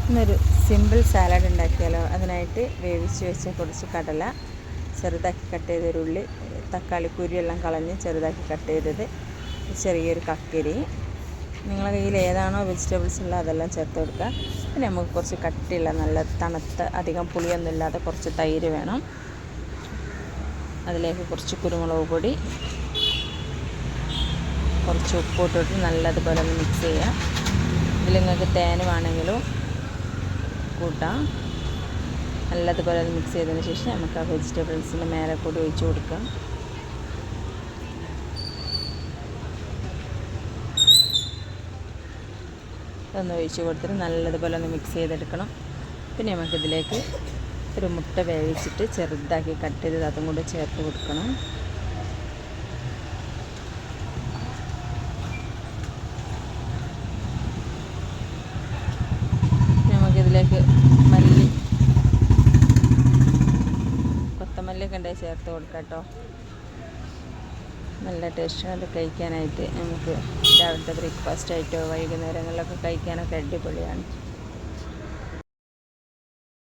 ഇന്നൊരു simple salad ഉണ്ടാക്കിയാലോ. അതിനായിട്ട് വേവിച്ച് വെച്ച കുറച്ച് കടല, ചെറുതാക്കി കട്ട് ചെയ്തൊരു ഉള്ളി, തക്കാളി കുരുവെല്ലാം കളഞ്ഞ് ചെറുതാക്കി കട്ട് ചെയ്തത്, ചെറിയൊരു കക്കരി. നിങ്ങളുടെ കയ്യിൽ ഏതാണോ വെജിറ്റബിൾസ് ഉള്ളത് അതെല്ലാം ചേർത്ത് കൊടുക്കുക. പിന്നെ നമുക്ക് കുറച്ച് കട്ടിയുള്ള നല്ല തണുത്ത അധികം പുളിയൊന്നും ഇല്ലാതെ കുറച്ച് തൈര് വേണം. അതിലേക്ക് കുറച്ച് കുരുമുളക് പൊടി, കുറച്ച് ഉപ്പിട്ടിട്ട് നല്ലതുപോലെ ഒന്ന് മിക്സ് ചെയ്യാം. ഇതിൽ നിങ്ങൾക്ക് തേൻ വേണമെങ്കിലും കൂട്ടാം. നല്ലതുപോലെ മിക്സ് ചെയ്തതിന് ശേഷം നമുക്ക് ആ വെജിറ്റബിൾസിന് മേലെ കൂടി ഒഴിച്ച് കൊടുക്കാം. ഒന്ന് ഒഴിച്ച് കൊടുത്തിട്ട് നല്ലതുപോലെ ഒന്ന് മിക്സ് ചെയ്തെടുക്കണം. പിന്നെ നമുക്കിതിലേക്ക് ഒരു മുട്ട വേവിച്ചിട്ട് ചെറുതാക്കി കട്ട് ചെയ്ത് അതും കൂടി ചേർത്ത് കൊടുക്കണം. നമുക്കിതിലേക്ക് കൊത്തമല്ലിയൊക്കെ ഉണ്ടെങ്കിൽ ചേർത്ത് കൊടുക്കാം കേട്ടോ. നല്ല ടേസ്റ്റാണ് അത് കഴിക്കാനായിട്ട്. നമുക്ക് രാവിലത്തെ ബ്രേക്ക്ഫാസ്റ്റ് ആയിട്ടോ വൈകുന്നേരങ്ങളിലൊക്കെ കഴിക്കാനൊക്കെ അടിപൊളിയാണ്.